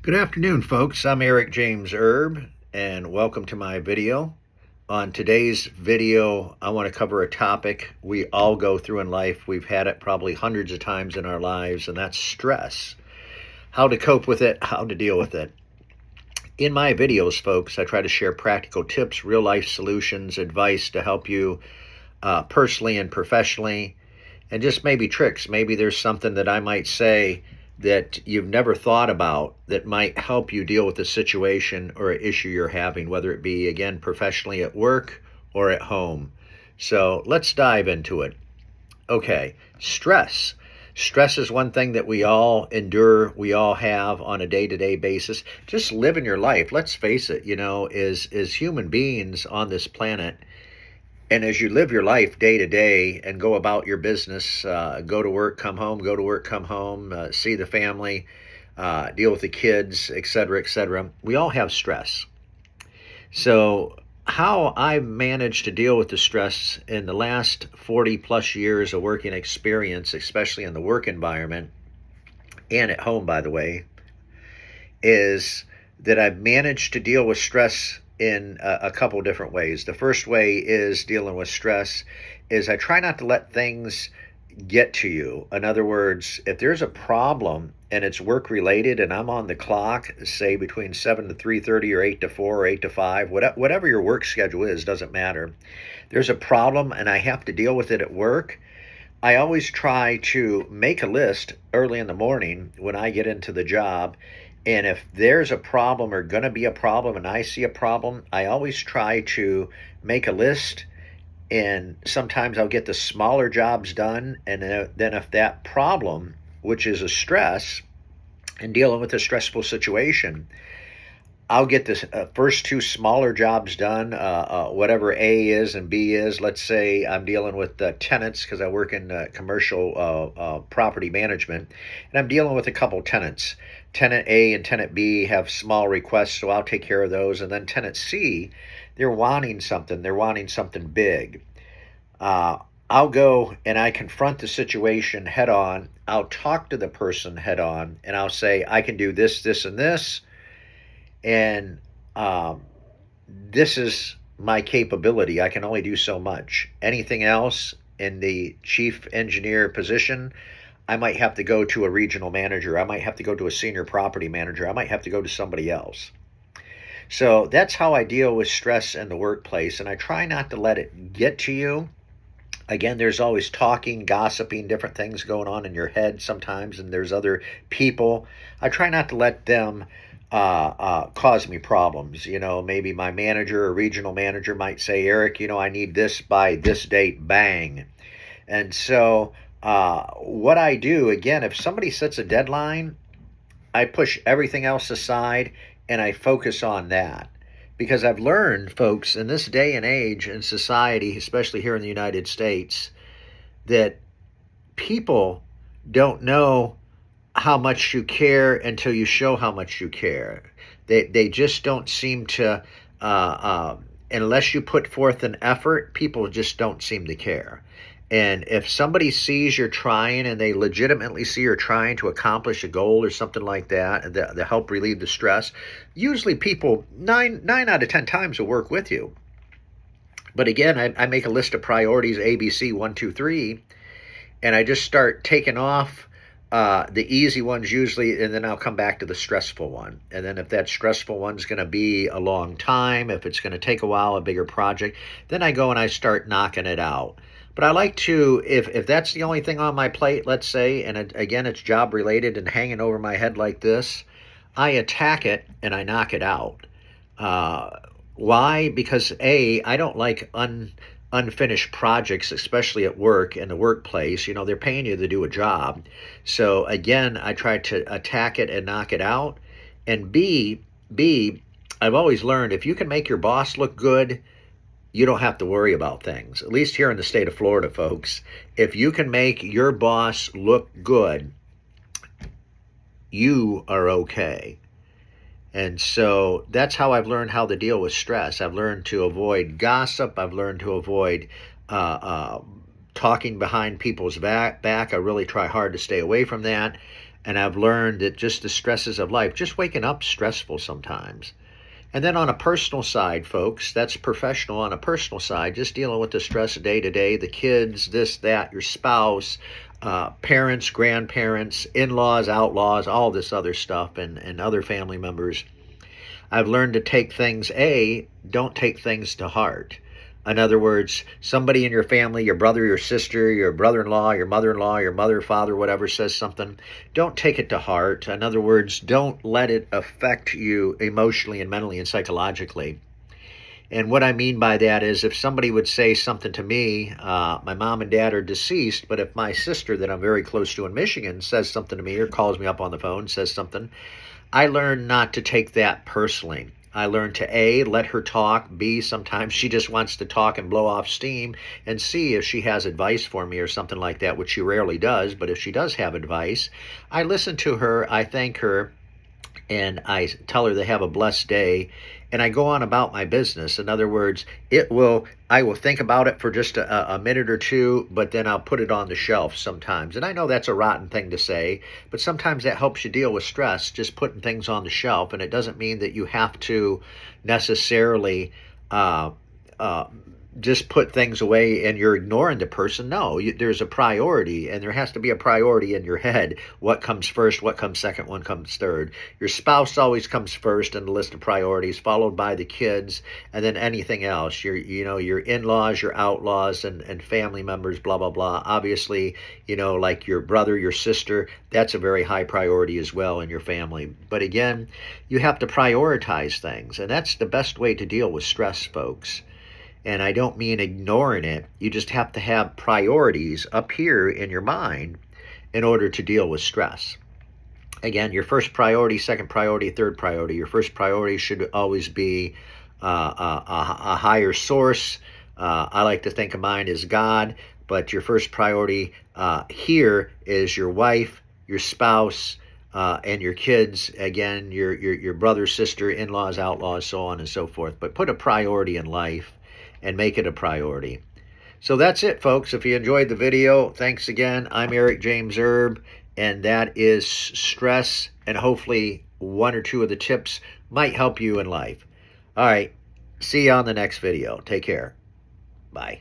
Good afternoon, folks. I'm Eric James Erb, and welcome to my video. On today's video, I want to cover a topic we all go through in life. We've had it probably hundreds of times in our lives, and that's stress. How to cope with it, how to deal with it. In my videos, folks, I try to share practical tips, real life solutions, advice to help you personally and professionally, and just maybe tricks. Maybe there's something that I might say that you've never thought about that might help you deal with a situation or an issue you're having, whether it be, again, professionally at work or at home. So let's dive into it. Okay, stress. Stress is one thing that we all endure, we all have on a day-to-day basis. Just living your life, let's face it, as human beings on this planet, and as you live your life day to day and go about your business, go to work, come home, go to work, come home, see the family, deal with the kids, etc., we all have stress. So, how I've managed to deal with the stress in the last 40 plus years of working experience, especially in the work environment and at home, by the way, is that I've managed to deal with stress in a couple different ways. The first way is dealing with stress is I try not to let things get to you. In other words, if there's a problem and it's work related and I'm on the clock, say between 7 to 3:30 or 8 to 4 or 8 to 5, whatever your work schedule is, doesn't matter. There's a problem and I have to deal with it at work. I always try to make a list early in the morning when I get into the job. And if there's a problem or going to be a problem and I see a problem, I always try to make a list. And sometimes I'll get the smaller jobs done. And then if that problem, which is a stress and dealing with a stressful situation, I'll get the first two smaller jobs done, whatever A is and B is. Let's say I'm dealing with tenants because I work in commercial property management, and I'm dealing with a couple tenants. Tenant A and tenant B have small requests, so I'll take care of those. And then tenant C, they're wanting something. They're wanting something big. I'll go and I confront the situation head on. I'll talk to the person head on, and I'll say, I can do this, this, and this. And this is my capability. I can only do so much. Anything else in the chief engineer position, I might have to go to a regional manager. I might have to go to a senior property manager. I might have to go to somebody else. So that's how I deal with stress in the workplace. And I try not to let it get to you. Again, there's always talking, gossiping, different things going on in your head sometimes, and there's other people. I try not to let them cause me problems. Maybe my manager or regional manager might say, Eric, I need this by this date, bang. And so what I do, again, if somebody sets a deadline, I push everything else aside and I focus on that. Because I've learned, folks, in this day and age in society, especially here in the United States, that people don't know how much you care until you show how much you care. They just don't seem to, unless you put forth an effort, people just don't seem to care. And if somebody sees you're trying and they legitimately see you're trying to accomplish a goal or something like that, and to help relieve the stress, usually people, nine out of 10 times, will work with you. But again, I make a list of priorities, A, B, C, 1, 2, 3, and I just start taking off the easy ones usually, and then I'll come back to the stressful one. And then if that stressful one's going to be a long time, if it's going to take a while, a bigger project, then I go and I start knocking it out. But I like to, if that's the only thing on my plate, let's say, and again, it's job related and hanging over my head like this, I attack it and I knock it out. Why? Because I don't like unfinished projects, especially at work, in the workplace. They're paying you to do a job. So again, I try to attack it and knock it out. And B, I've always learned if you can make your boss look good, you don't have to worry about things. At least here in the state of Florida, folks. If you can make your boss look good, you are okay. And so that's how I've learned how to deal with stress. I've learned to avoid gossip. I've learned to avoid talking behind people's back. I really try hard to stay away from that. And I've learned that just the stresses of life, just waking up stressful sometimes. And then on a personal side, folks, that's professional. On a personal side, just dealing with the stress day to day, the kids, this, that, your spouse, parents, grandparents, in-laws, outlaws, all this other stuff, and other family members. I've learned to take things, don't take things to heart. In other words, somebody in your family, your brother, your sister, your brother-in-law, your mother-in-law, your mother, father, whatever, says something, don't take it to heart. In other words, don't let it affect you emotionally and mentally and psychologically. And what I mean by that is if somebody would say something to me, my mom and dad are deceased, but if my sister that I'm very close to in Michigan says something to me or calls me up on the phone, says something, I learned not to take that personally. I learned to A, let her talk, B, sometimes she just wants to talk and blow off steam, and C, if she has advice for me or something like that, which she rarely does, but if she does have advice, I listen to her, I thank her, and I tell her to have a blessed day, and I go on about my business. In other words, I will think about it for just a minute or two, but then I'll put it on the shelf sometimes. And I know that's a rotten thing to say, but sometimes that helps you deal with stress, just putting things on the shelf. And it doesn't mean that you have to necessarily just put things away and you're ignoring the person. No, there's a priority, and there has to be a priority in your head. What comes first, what comes second, what comes third. Your spouse always comes first in the list of priorities, followed by the kids, and then anything else. Your in-laws, your outlaws, and family members, blah, blah, blah. Obviously, like your brother, your sister, that's a very high priority as well in your family. But again, you have to prioritize things, and that's the best way to deal with stress, folks. And I don't mean ignoring it. You just have to have priorities up here in your mind in order to deal with stress. Again, your first priority, second priority, third priority. Your first priority should always be a higher source. I like to think of mine as God, but your first priority here is your wife, your spouse, and your kids. Again, your brother, sister, in-laws, outlaws, so on and so forth. But put a priority in life and make it a priority. So that's it, folks. If you enjoyed the video, thanks again. I'm Eric James Erb, and that is stress, and hopefully one or two of the tips might help you in life. All right, see you on the next video. Take care. Bye.